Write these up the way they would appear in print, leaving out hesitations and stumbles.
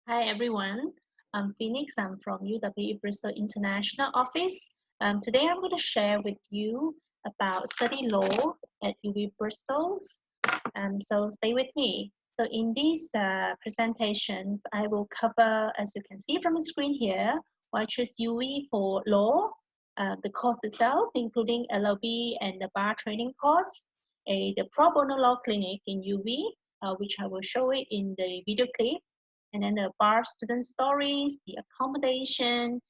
Hi everyone, I'm Phenix. I'm from UWE Bristol International Office. Today I'm going to share with you about study law at UWE Bristol. So stay with me. So in these presentations, I will cover, as you can see from the screen here, why choose UWE for law, the course itself, including LLB and the bar training course, the Pro Bono Law Clinic in UWE, which I will show it in the video clip, and then the bar student stories, the accommodation,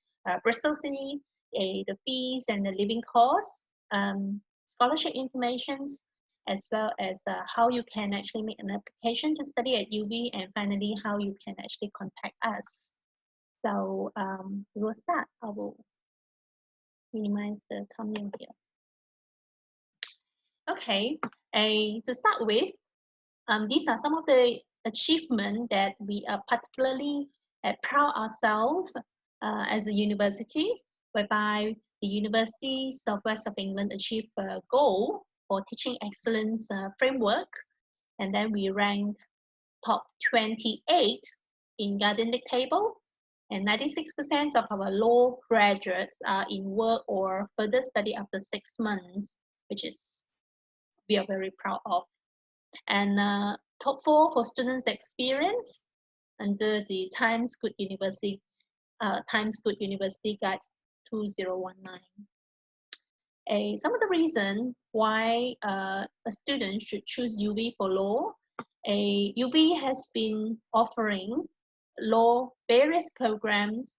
Bristol City, the fees and the living costs, scholarship informations, as well as how you can actually make an application to study at UWE, and finally how you can actually contact us. So we will start. I will minimize the thumbnail here. Okay, to start with, these are some of the achievements that we are particularly proud ourselves as a university, whereby the University Southwest of England achieved a goal for teaching excellence framework, and then we ranked top 28 in Garden League table, and 96% of our law graduates are in work or further study after 6 months, which is we are very proud of. And top 4 for students' experience under the Times Good University Guides 2019. Some of the reasons why a student should choose UWE for law. UWE has been offering various programs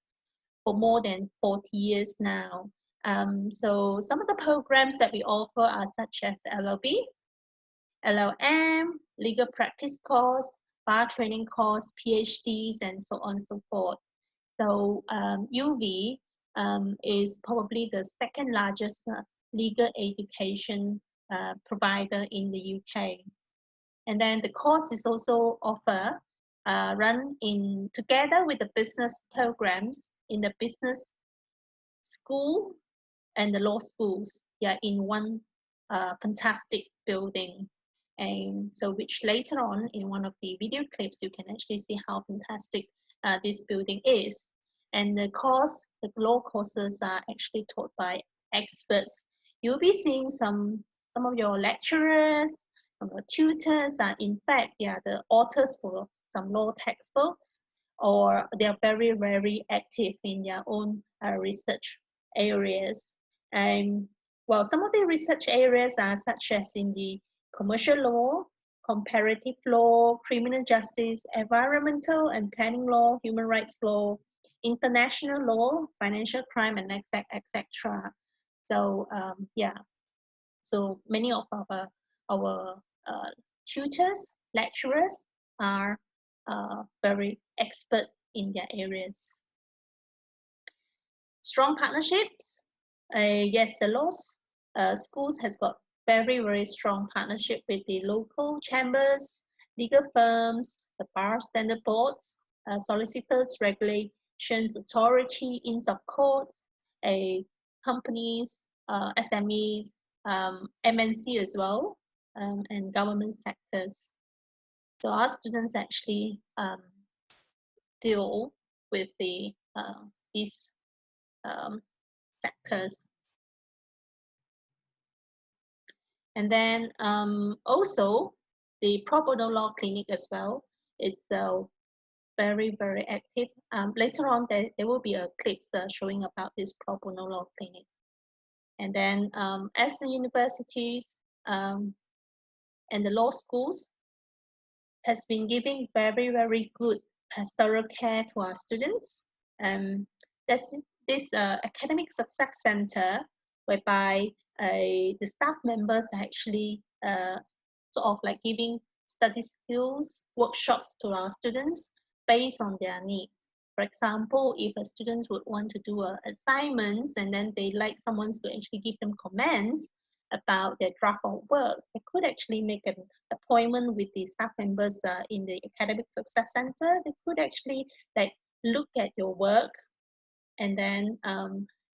for more than 40 years now. So some of the programs that we offer are such as LLB, LLM, legal practice course, bar training course, PhDs, and so on and so forth. So UWE is probably the second largest legal education provider in the UK. And then the course is also run in together with the business programs in the business school and the law schools, in one fantastic building. And so which later on in one of the video clips, you can actually see how fantastic this building is. And the law courses are actually taught by experts. You'll be seeing some of your lecturers, some of your tutors are in fact, the authors for some law textbooks, or they are very, very active in their own research areas. And well, some of the research areas are such as in the commercial law, comparative law, criminal justice, environmental and planning law, human rights law, international law, financial crime, and etc. So so many of our tutors, lecturers are very expert in their areas. Strong partnerships. Yes, the law schools has got very, very strong partnership with the local chambers, legal firms, the bar standard boards, solicitors, regulations authority, Inns of Courts, companies, SMEs, MNC as well, and government sectors. So our students actually deal with these sectors. And then also the Pro Bono Law Clinic as well. It's very, very active. Later on, there will be a clip showing about this Pro Bono Law Clinic. And then as the universities and the law schools has been giving very, very good pastoral care to our students. There's this Academic Success Center whereby the staff members are actually sort of like giving study skills workshops to our students based on their needs. For example, if a student would want to do assignments and then they like someone to actually give them comments about their draft of works, they could actually make an appointment with the staff members in the Academic Success Center. They could actually like look at your work and then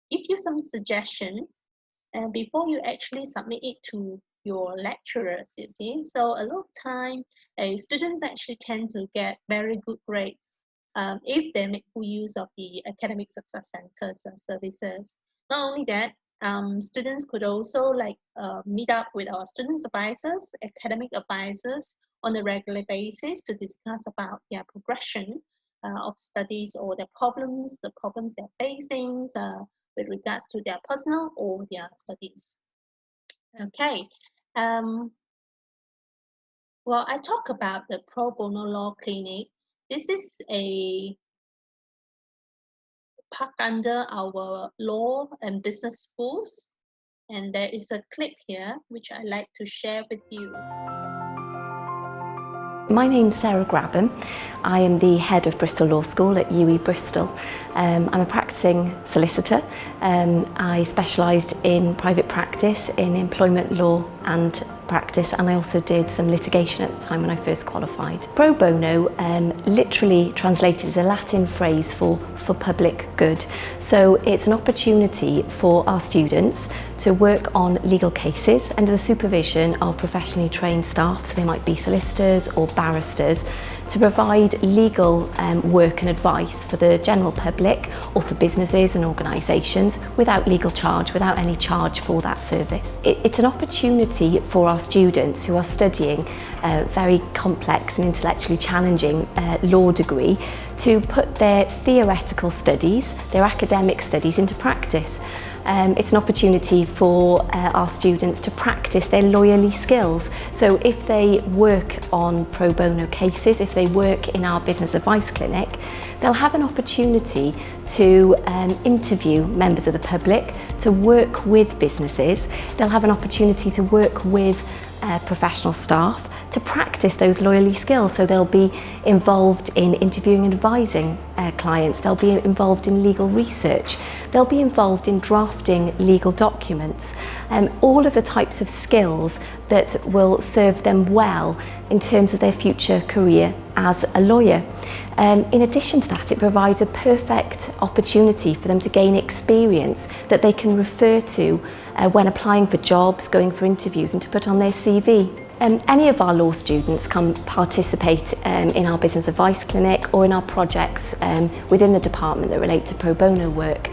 give you some suggestions before you actually submit it to your lecturers, you see. So a lot of time, students actually tend to get very good grades if they make full use of the academic success centers and services. Not only that, students could also meet up with our students advisors, academic advisors on a regular basis to discuss about their progression of studies or the problems they're facing with regards to their personal or their studies. Okay. Well, I talk about the Pro Bono Law Clinic. This is a park under our law and business schools. And there is a clip here which I like to share with you. My name's Sarah Grabham. I am the head of Bristol Law School at UWE Bristol. I'm a practicing solicitor. I specialised in private practice, in employment law and practice, and I also did some litigation at the time when I first qualified. Pro bono literally translated as a Latin phrase for public good. So it's an opportunity for our students to work on legal cases under the supervision of professionally trained staff, so they might be solicitors or barristers, to provide legal work and advice for the general public or for businesses and organisations without legal charge, without any charge for that service. It's an opportunity for our students who are studying a very complex and intellectually challenging law degree to put their theoretical studies, their academic studies into practice. It's an opportunity for our students to practice their lawyerly skills. So if they work on pro bono cases, if they work in our business advice clinic, they'll have an opportunity to interview members of the public, to work with businesses. They'll have an opportunity to work with professional staff, to practice those lawyerly skills. So they'll be involved in interviewing and advising clients, they'll be involved in legal research, they'll be involved in drafting legal documents, all of the types of skills that will serve them well in terms of their future career as a lawyer. In addition to that, it provides a perfect opportunity for them to gain experience that they can refer to when applying for jobs, going for interviews, and to put on their CV. Any of our law students can participate in our business advice clinic or in our projects within the department that relate to pro bono work.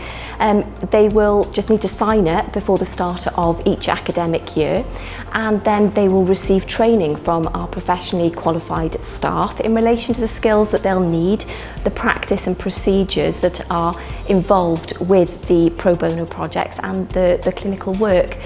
They will just need to sign up before the start of each academic year, and then they will receive training from our professionally qualified staff in relation to the skills that they'll need, the practice and procedures that are involved with the pro bono projects and the clinical work.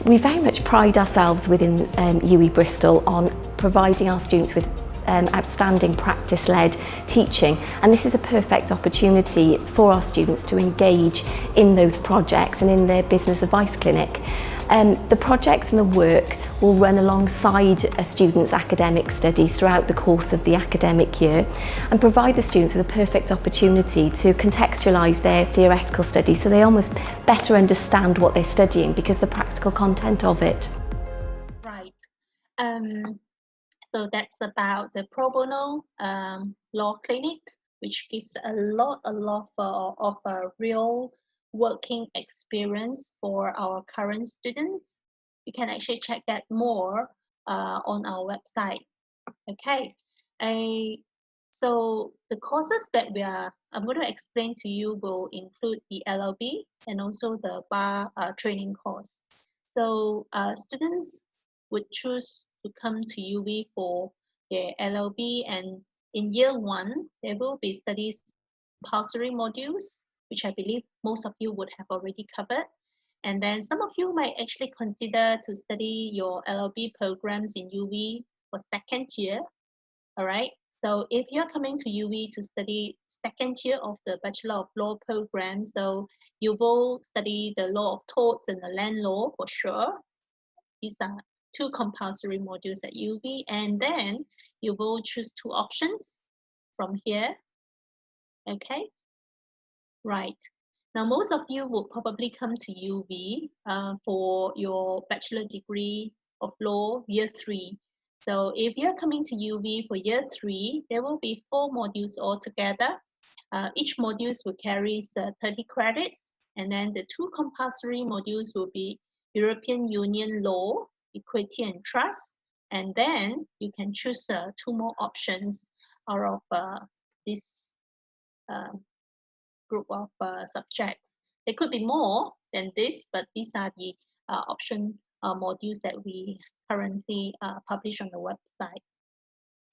We very much pride ourselves within UWE Bristol on providing our students with outstanding practice-led teaching, and this is a perfect opportunity for our students to engage in those projects and in their business advice clinic. The projects and the work will run alongside a student's academic studies throughout the course of the academic year and provide the students with a perfect opportunity to contextualise their theoretical studies so they almost better understand what they're studying because the practical content of it. Right. So that's about the Pro Bono Law Clinic, which gives a lot of real working experience for our current students. You can actually check that more on our website. Okay. So the courses that I'm going to explain to you will include the LLB and also the bar training course. So students would choose to come to UWE for their LLB, and in year 1 there will be studies compulsory modules, which I believe most of you would have already covered. And then some of you might actually consider to study your LLB programs in UWE for second year. All right. So if you're coming to UWE to study second year of the Bachelor of Law program, so you will study the law of torts and the land law for sure. These are 2 compulsory modules at UWE, and then you will choose 2 options from here. Okay. Right. Now, most of you will probably come to UWE for your bachelor degree of law year 3. So if you're coming to UWE for year 3, there will be 4 modules altogether. Each modules will carry 30 credits, and then the 2 compulsory modules will be European Union law, equity and trust, and then you can choose 2 more options out of this group of subjects. There could be more than this, but these are the option modules that we currently publish on the website.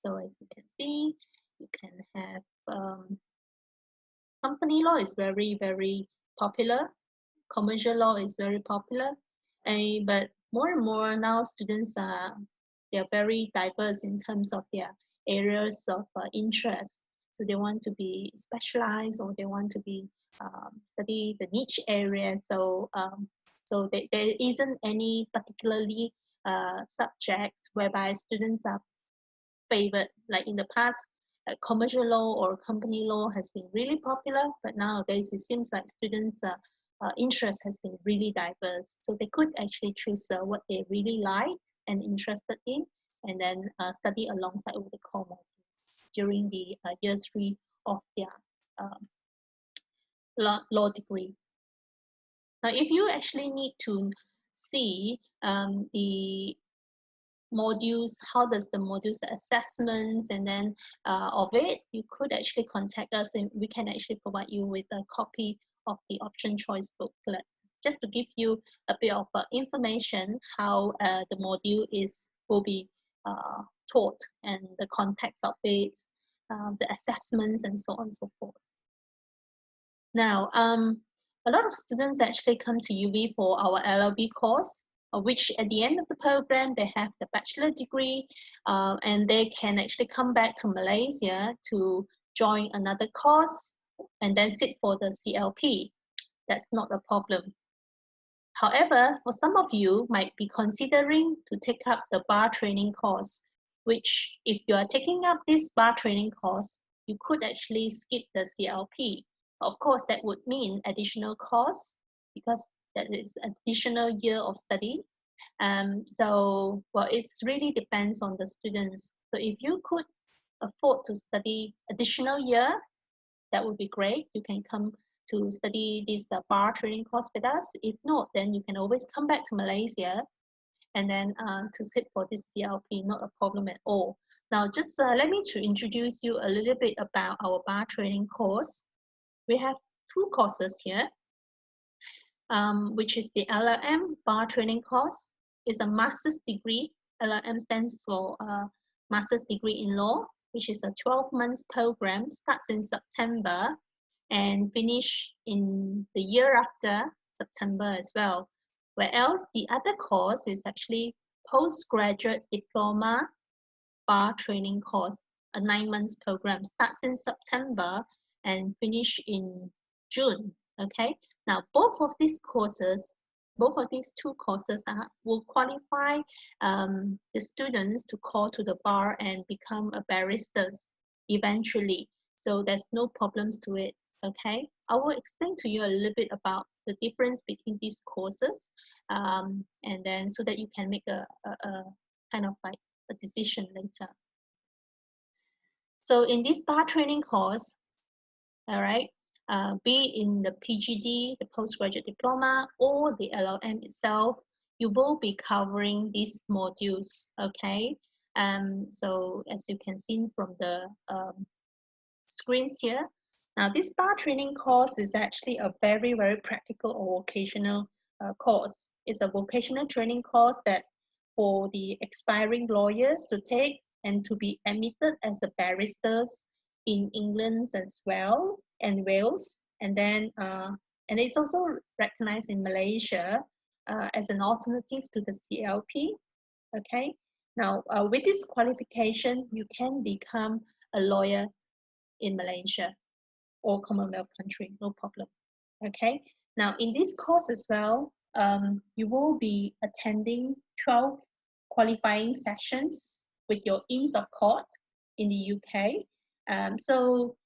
So as you can see, you can have company law is very, very popular. Commercial law is very popular. But more and more now students they're very diverse in terms of their areas of interest. So they want to be specialized, or they want to be study the niche area. So there isn't any particularly subjects whereby students are favored. Like in the past, commercial law or company law has been really popular, but nowadays it seems like students' interest has been really diverse. So they could actually choose what they really like and interested in, and then study alongside with the core modules during the year 3 of their law degree. Now, if you actually need to see the modules, how does the modules assessments and then of it, you could actually contact us and we can actually provide you with a copy of the option choice booklet, just to give you a bit of information how the module will be taught, and the context of it, the assessments, and so on and so forth. Now, a lot of students actually come to UWE for our LLB course, which at the end of the program, they have the bachelor degree, and they can actually come back to Malaysia to join another course and then sit for the CLP. That's not a problem. However, for some of you might be considering to take up the bar training course, which if you are taking up this bar training course, you could actually skip the CLP. Of course, that would mean additional costs, because that is additional year of study. So, well, it's really depends on the students. So if you could afford to study additional year, that would be great. You can come to study this bar training course with us. If not, then you can always come back to Malaysia and then to sit for this CLP, not a problem at all. Now, just let me to introduce you a little bit about our bar training course. We have 2 courses here, which is the LLM bar training course. It's a master's degree. LLM stands for master's degree in law, which is a 12 months program, starts in September and finish in the year after September as well. Whereas the other course is actually postgraduate diploma bar training course, a 9 months program, starts in September and finish in June. Okay, now both of these 2 courses will qualify the students to call to the bar and become a barristers eventually. So there's no problems to it. Okay, I will explain to you a little bit about the difference between these courses, and then so that you can make a kind of like a decision later. So in this bar training course, all right, be it in the PGD, the postgraduate diploma, or the LLM itself, you will be covering these modules. Okay, so as you can see from the screens here, now this bar training course is actually a very, very practical or vocational course. It's a vocational training course that for the expiring lawyers to take and to be admitted as a barristers in England as well, and Wales, and then and it's also recognized in Malaysia as an alternative to the CLP. Okay, now with this qualification, you can become a lawyer in Malaysia or Commonwealth country, no problem. Okay, now in this course as well, you will be attending 12 qualifying sessions with your Inns of Court in the UK. So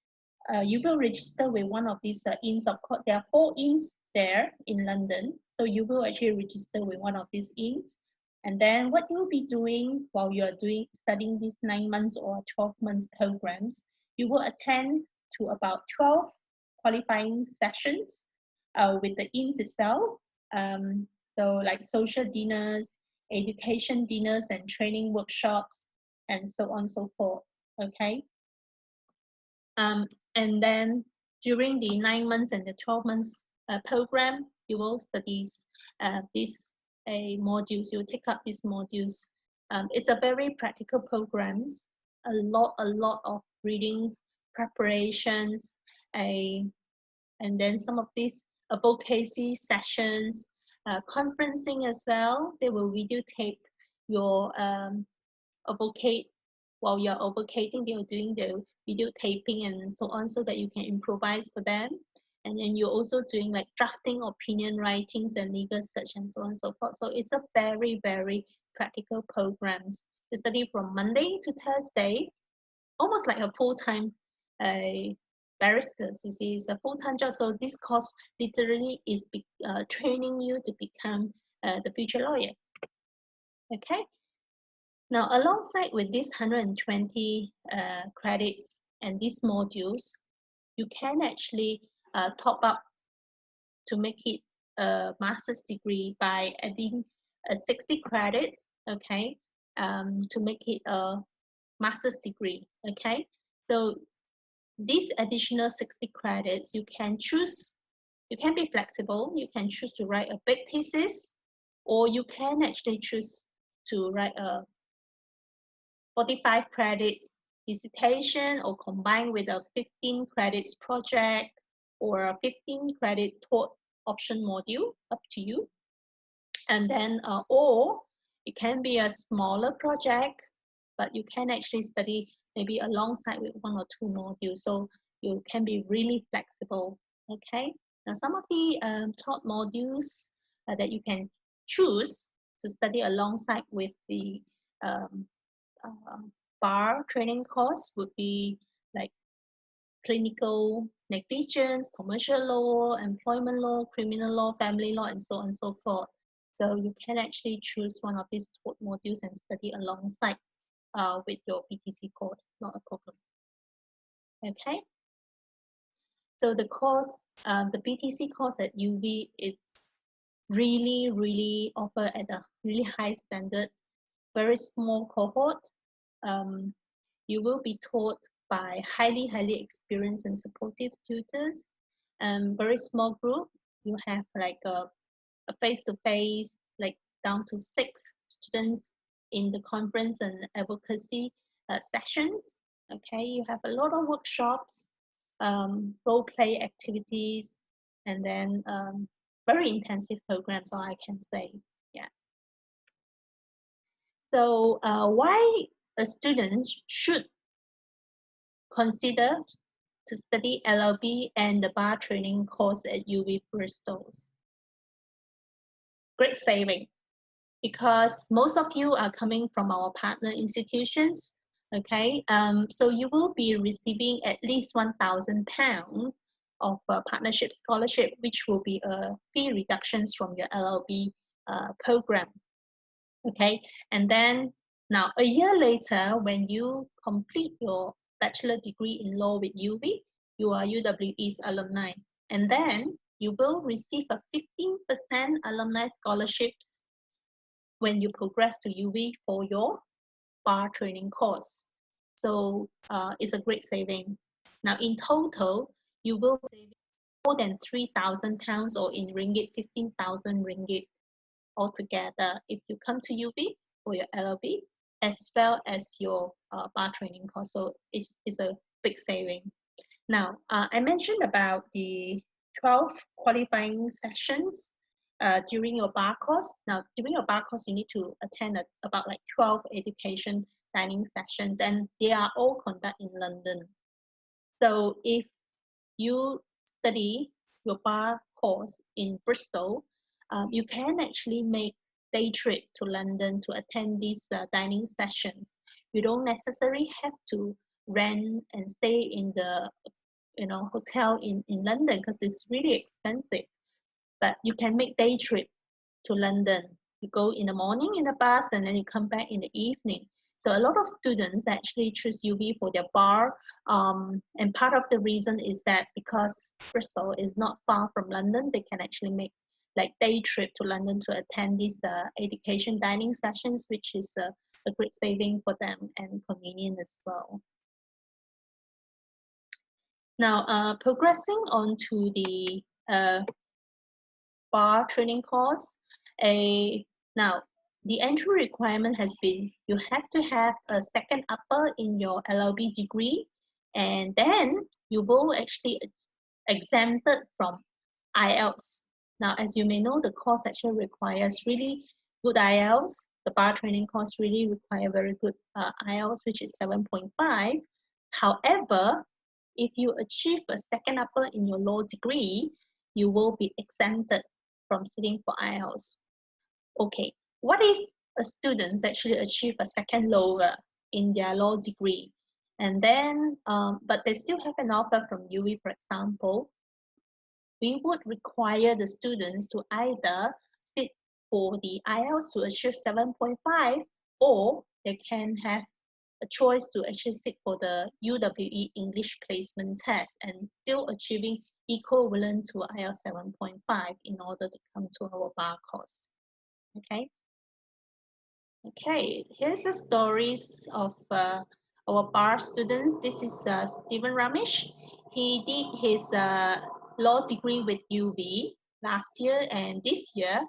you will register with one of these Inns of Court. There are 4 Inns there in London. So you will actually register with one of these Inns. And then what you'll be doing while you're studying these 9 months or 12 months programs, you will attend to about 12 qualifying sessions with the Inns itself. So like social dinners, education dinners and training workshops, and so on and so forth. Okay. And then during the 9 months and the 12 months program, you will study these modules. You take up these modules. It's a very practical programs. A lot of readings, preparations, and then some of these advocacy sessions, conferencing as well. They will videotape your advocate while you're advocating. They're doing the videotaping and so on, so that you can improvise for them. And then you're also doing like drafting, opinion writings, and legal search, and so on and so forth. So it's a very practical programs. You study from Monday to Thursday, almost like a full-time barristers. You see, it's a full-time job. So this course literally is training you to become the future lawyer. Okay. Now, alongside with these 120 credits and these modules, you can actually top up to make it a master's degree by adding 60 credits, okay, to make it a master's degree, okay. So these additional 60 credits, you can choose, you can be flexible, you can choose to write a big thesis, or you can actually choose to write a 45 credits dissertation, or combine with a 15 credits project, or a 15 credit tort option module, up to you. And then, or it can be a smaller project, but you can actually study maybe alongside with 1 or 2 modules. So you can be really flexible, okay? Now, some of the tort modules that you can choose to study alongside with the bar training course would be like clinical negligence, commercial law, employment law, criminal law, family law, and so on and so forth. So you can actually choose one of these tort modules and study alongside with your BTC course, not a problem. Okay. So the course, the BTC course at UWE, it's really offered at a really high standard, very small cohort. You will be taught by highly experienced and supportive tutors. Very small group. You have like a face-to-face, like down to 6 students in the conference and advocacy sessions. Okay, you have a lot of workshops, role play activities, and then very intensive programs, all I can say. Yeah. So why a student should consider to study LLB and the bar training course at UWE Bristol? Great saving, because most of you are coming from our partner institutions, okay? So you will be receiving at least £1,000 of partnership scholarship, which will be a fee reductions from your LLB program, okay? And then now a year later, when you complete your bachelor degree in law with UWE, you are UWE's alumni, and then you will receive a 15% alumni scholarships when you progress to UWE for your bar training course. So it's a great saving. Now in total, you will save more than £3,000, or in ringgit, 15,000 ringgit altogether if you come to UWE for your LLB as well as your bar training course. So it's a big saving. Now, I mentioned about the 12 qualifying sessions during your bar course. Now, during your bar course, you need to attend about like 12 education dining sessions, and they are all conducted in London. So if you study your bar course in Bristol, you can actually make day trip to London to attend these dining sessions. You don't necessarily have to rent and stay in the hotel in London, because it's really expensive. But you can make day trip to London. You go in the morning in the bus, and then you come back in the evening. So a lot of students actually choose UWE for their bar. And part of the reason is that because Bristol is not far from London, they can actually make like day trip to London to attend these education dining sessions, which is a great saving for them and convenient as well. Now, progressing on to the bar training course. Now, the entry requirement has been you have to have a second upper in your LLB degree, and then you will actually exempted from IELTS. Now, as you may know, the course actually requires really good IELTS. The bar training course really require very good IELTS, which is 7.5. However, if you achieve a second upper in your law degree, you will be exempted from sitting for IELTS. Okay, what if a student actually achieve a second lower in their law degree, and then but they still have an offer from UWE, for example? We would require the students to either sit for the IELTS to achieve 7.5, or they can have a choice to actually sit for the UWE English placement test and still achieving equivalent to IELTS 7.5 in order to come to our bar course. Okay, here's the stories of our bar students. This is Stephen Ramesh. He did his law degree with UWE last year, and this year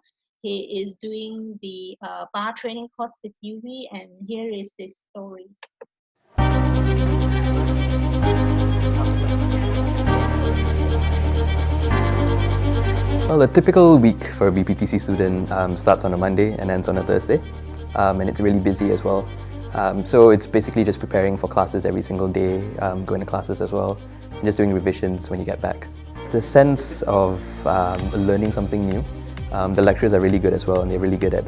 he is doing the bar training course with UWE, and here is his stories. Well, a typical week for a BPTC student starts on a Monday and ends on a Thursday, and it's really busy as well. So it's basically just preparing for classes every single day, going to classes as well, and just doing revisions when you get back. The sense of learning something new. The lecturers are really good as well, and they're really good at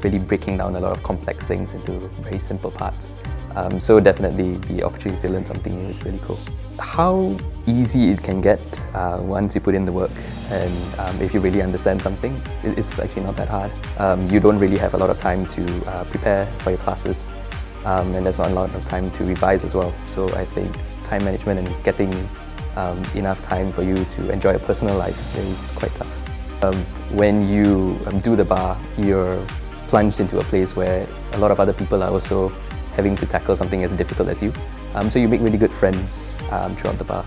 really breaking down a lot of complex things into very simple parts. So definitely the opportunity to learn something new is really cool. How easy it can get once you put in the work, and if you really understand something, it's actually not that hard. You don't really have a lot of time to prepare for your classes, and there's not a lot of time to revise as well. So I think time management and getting enough time for you to enjoy your personal life is quite tough. When you do the bar, you're plunged into a place where a lot of other people are also having to tackle something as difficult as you. So you make really good friends throughout the bar.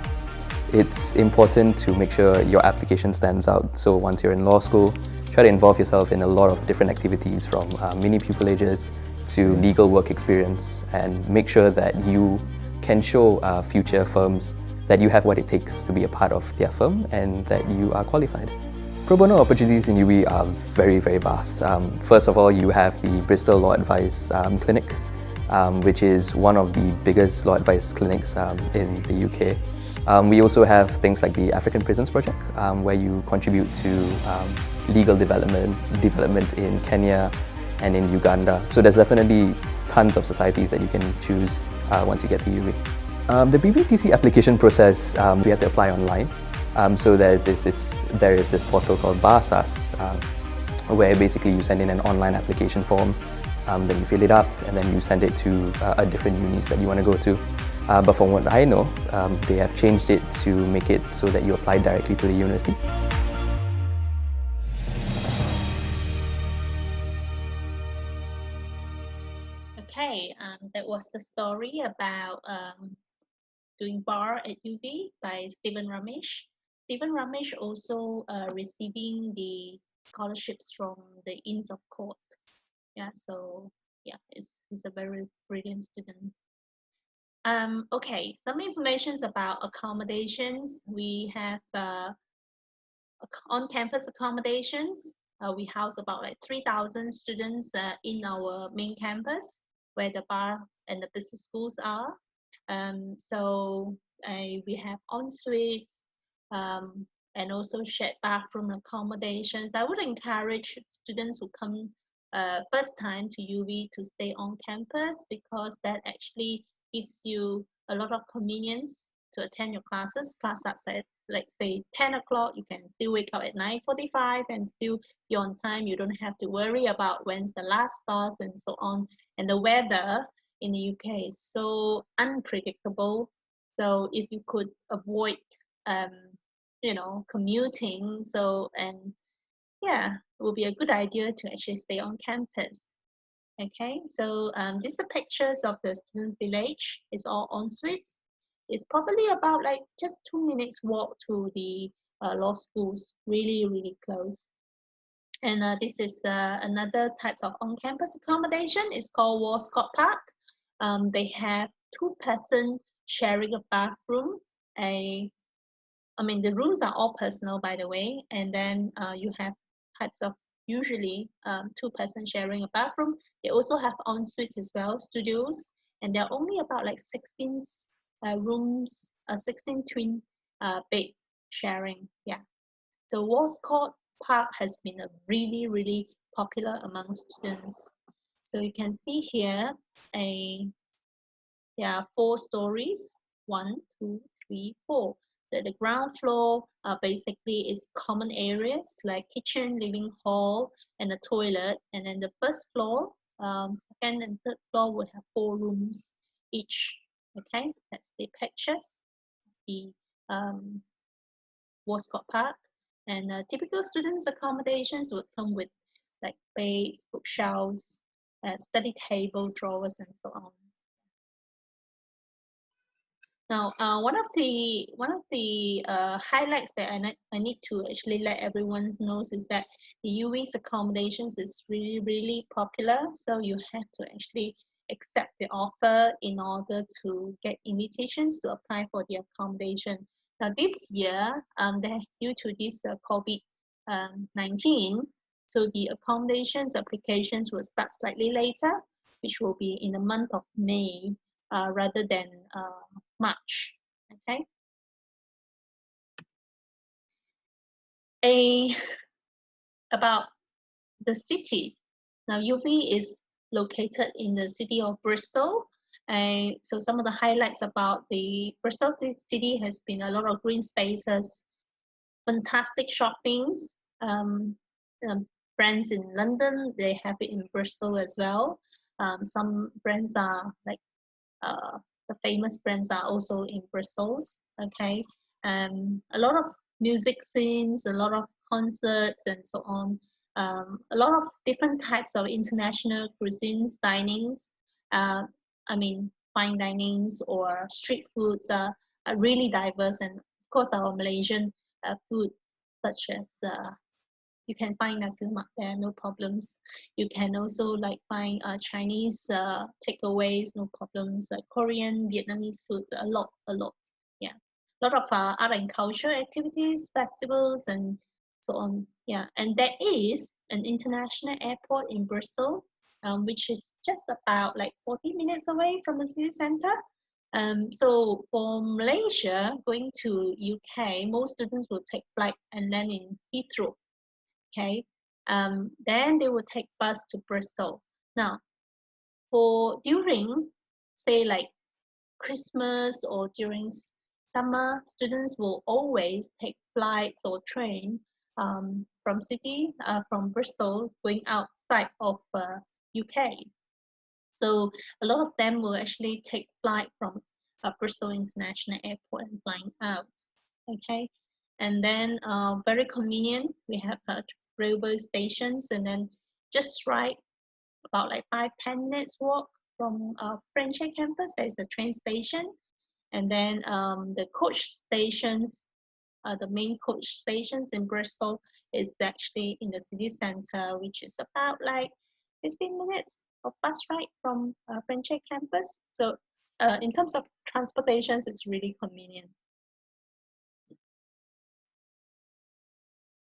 It's important to make sure your application stands out. So once you're in law school, try to involve yourself in a lot of different activities, from mini pupillages to legal work experience, and make sure that you can show future firms that you have what it takes to be a part of their firm and that you are qualified. Pro bono opportunities in UWE are very, very vast. First of all, you have the Bristol Law Advice Clinic, which is one of the biggest law advice clinics in the UK. We also have things like the African Prisons Project, where you contribute to legal development in Kenya and in Uganda. So there's definitely tons of societies that you can choose once you get to UWE. The BPTC application process, we have to apply online. So there is this portal called BarSAS, where basically you send in an online application form, then you fill it up, and then you send it to a different unis that you want to go to. But from what I know, they have changed it to make it so that you apply directly to the university. Okay, that was the story about doing bar at UWE by Stephen Ramesh. Stephen Ramesh also receiving the scholarships from the Inns of Court. Yeah, so yeah, he's a very brilliant student. Okay, some information about accommodations. We have on-campus accommodations. We house about like 3,000 students in our main campus, where the bar and the business schools are. So we have en-suites and also shared bathroom accommodations. I would encourage students who come first time to UWE to stay on campus, because that actually gives you a lot of convenience to attend your classes. Class starts at, like, say 10 o'clock. You can still wake up at 9:45 and still be on time. You don't have to worry about when's the last bus and so on. And the weather in the UK is so unpredictable. So if you could avoid, commuting, yeah, it would be a good idea to actually stay on campus. Okay, so these are pictures of the students' village. It's all en suites. It's probably about like just 2 minutes walk to the law schools, really close. And this is another types of on-campus accommodation. It's called Walscott Park. They have 2 person sharing a bathroom. I mean, the rooms are all personal, by the way. And then you have types of usually 2 person sharing a bathroom. They also have en suites as well, studios, and there are only about like 16 rooms, 16 twin beds sharing. Yeah. So Walscott Park has been a really popular among students. So you can see here there are 4 stories, 1, 2, 3, 4. So the ground floor basically is common areas like kitchen, living hall, and a toilet. And then the first floor, second and third floor will have 4 rooms each. Okay, that's the pictures, the Walscott Park. And typical students' accommodations would come with like beds, bookshelves, study table, drawers, and so on. Now, one of the highlights that I need to actually let everyone know is that the UWE's accommodations is really popular. So you have to actually accept the offer in order to get invitations to apply for the accommodation. Now, this year, due to this COVID-19, so the accommodations applications will start slightly later, which will be in the month of May rather than March. Okay. About the city. Now, UWE is located in the city of Bristol. And so some of the highlights about the Bristol city has been a lot of green spaces, fantastic shoppings. Brands in London, they have it in Bristol as well. Some brands are like the famous brands are also in Bristol's. Okay, a lot of music scenes, a lot of concerts, and so on. A lot of different types of international cuisines, dinings. I mean, fine dinings or street foods are really diverse, and of course, our Malaysian food, such as you can find nasi lemak there, no problems. You can also like find Chinese takeaways, no problems. Korean, Vietnamese foods, a lot. Yeah, a lot of art and culture activities, festivals, and so on. Yeah, and there is an international airport in Bristol, which is just about like 40 minutes away from the city center. So for Malaysia, going to UK, most students will take flight and land in Heathrow. Okay, then they will take bus to Bristol. Now, for during, say like Christmas or during summer, students will always take flights or train from Bristol going outside of UK. So a lot of them will actually take flight from Bristol International Airport and flying out. Okay, and then very convenient. We have railway stations, and then just right about like 5-10 minutes walk from French campus. There's a train station, and then the coach stations, the main coach stations in Bristol is actually in the city center, which is about like 15 minutes of bus ride from French campus. So in terms of transportations, it's really convenient.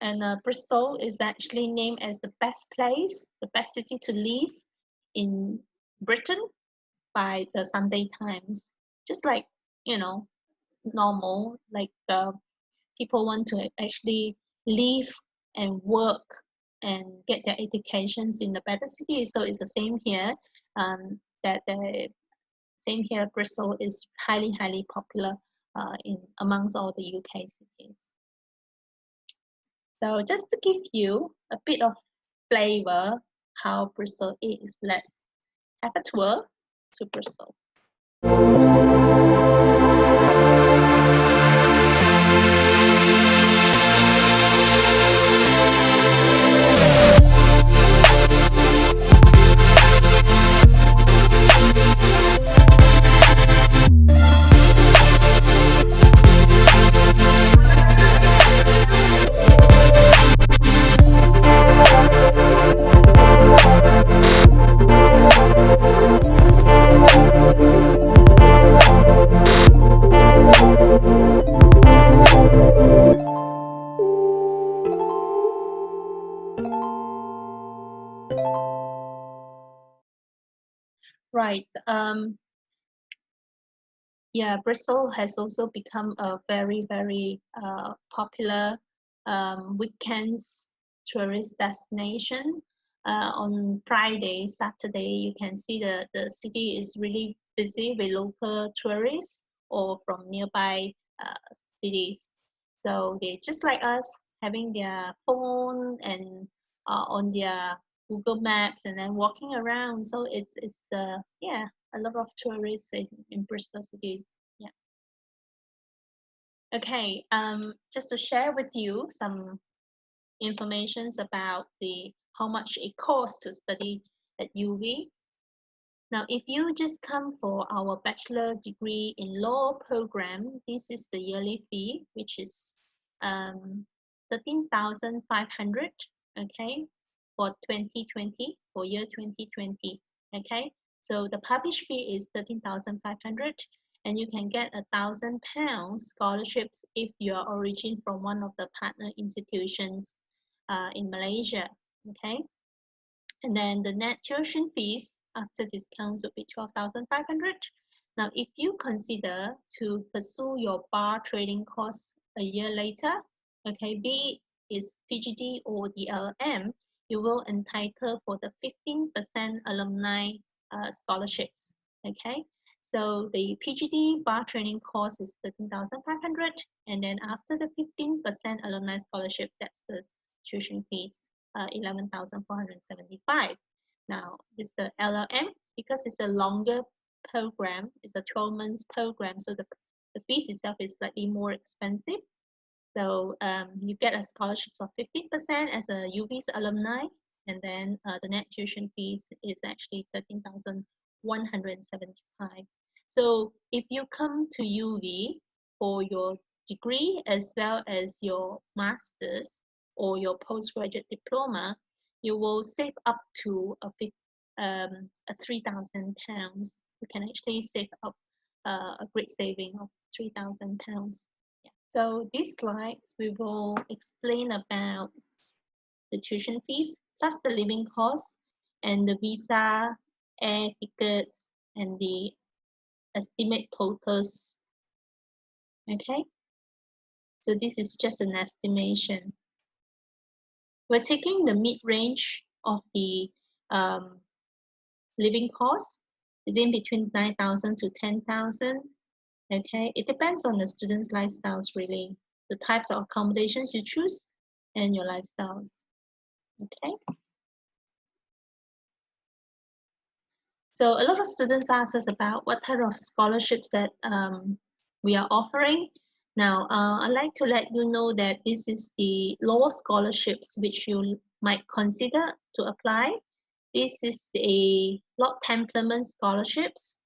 And Bristol is actually named as the best place, the best city to live in Britain by the Sunday Times. Just like, you know, normal, like people want to actually live and work and get their educations in the better city. So it's the same here, same here, Bristol is highly popular amongst all the UK cities. So just to give you a bit of flavor how Bristol is, let's have a tour to Bristol. right. Yeah, Bristol has also become a very, very popular weekends tourist destination. On Friday, Saturday, you can see the city is really busy with local tourists or from nearby cities. So they just like us, having their phone and on their Google Maps and then walking around. So it's yeah, a lot of tourists in Bristol City. Yeah. Okay. Just to share with you some information about the how much it costs to study at UWE. Now, if you just come for our bachelor degree in law program, this is the yearly fee, which is 13,500. Okay, for 2020, for year 2020. Okay, so the published fee is 13,500, and you can get £1,000 scholarships if you are origin from one of the partner institutions in Malaysia. Okay, and then the net tuition fees after discounts would be 12,500. Now, if you consider to pursue your bar training course a year later, okay, be it is PGD or the LLM, you will entitle for the 15% alumni scholarships. Okay, so the PGD bar training course is 13,500, and then after the 15% alumni scholarship, that's the tuition fees. 11,475. Now, this is the LLM because it's a longer program. It's a 12 months program, so the fees itself is slightly more expensive. So you get a scholarship of 15% as a UWE's alumni, and then the net tuition fees is actually 13,175. So if you come to UWE for your degree as well as your master's or your postgraduate diploma, you will save up to £3,000. You can actually save up a great saving of £3,000. So these slides, we will explain about the tuition fees plus the living costs and the visa, air tickets, and the estimate totals. Okay, so this is just an estimation. We're taking the mid-range of the living costs is in between 9,000 to 10,000. Okay, it depends on the students' lifestyles really, the types of accommodations you choose and your lifestyles. Okay. So a lot of students ask us about what type of scholarships that we are offering. Now, I'd like to let you know that this is the law scholarships which you might consider to apply. This is a law temperament scholarships,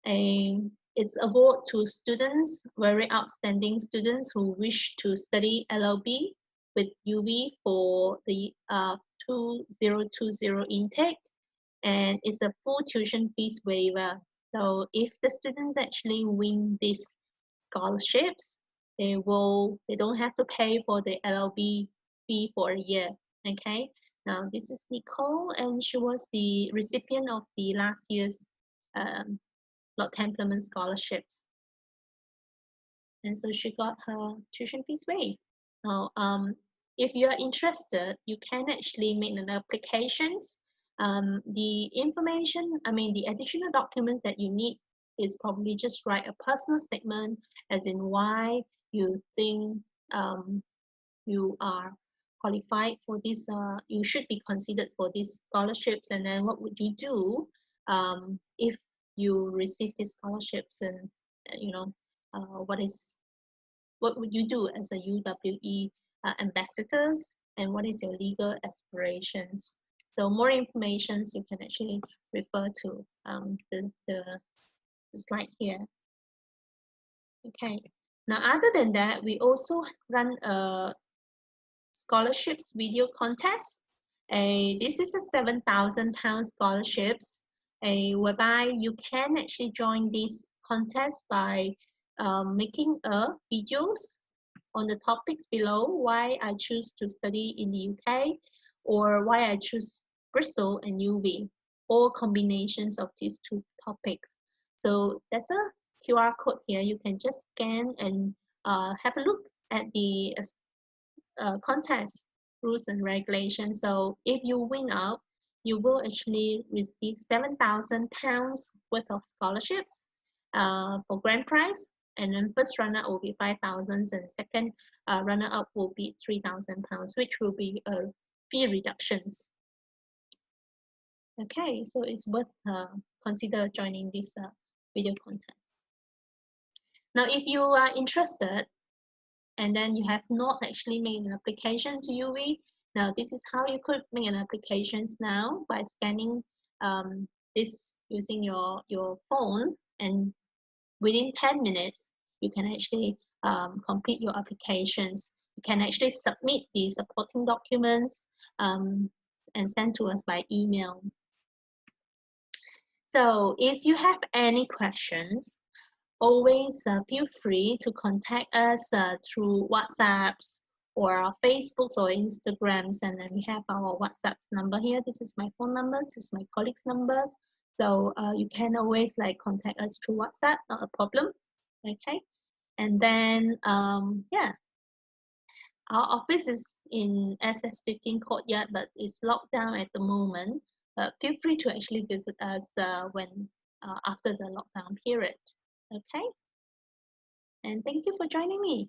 and it's award to students, very outstanding students who wish to study LLB with UWE for the 2020 intake, and it's a full tuition fees waiver. So if the students actually win these scholarships, they don't have to pay for the LLB fee for a year. Okay. Now this is Nicole, and she was the recipient of the last year's Lord Templeman scholarships, and so she got her tuition fees waived. Now, if you are interested, you can actually make an application. The information, the additional documents that you need is probably just write a personal statement, as in why you think you are qualified for this, you should be considered for these scholarships, and then what would you do if you receive these scholarships, and what would you do as a UWE ambassadors, and what is your legal aspirations. So more information you can actually refer to the slide here. Okay, now other than that, we also run a scholarships video contest. This is a £7,000 scholarships, whereby you can actually join this contest by making videos on the topics below, why I choose to study in the UK, or why I choose Bristol and UWE. or combinations of these two topics. So there's a QR code here. You can just scan and have a look at the contest rules and regulations. So if you win out, you will actually receive £7,000 worth of scholarships for grand prize, and then first runner will be 5,000, and second runner up will be £3,000, which will be fee reductions. Okay, so it's worth consider joining this video contest. Now, if you are interested and then you have not actually made an application to UWE, now this is how you could make an application now by scanning this using your phone, and within 10 minutes you can actually complete your applications. You can actually submit the supporting documents and send to us by email. So if you have any questions, always feel free to contact us through WhatsApps or our Facebooks or Instagrams, and then we have our WhatsApp number here. This is my phone number, this is my colleague's number. So you can always contact us through WhatsApp, not a problem. Okay, and then yeah, our office is in SS15 Courtyard, but it's locked down at the moment. Feel free to actually visit us when after the lockdown period. Okay, and thank you for joining me.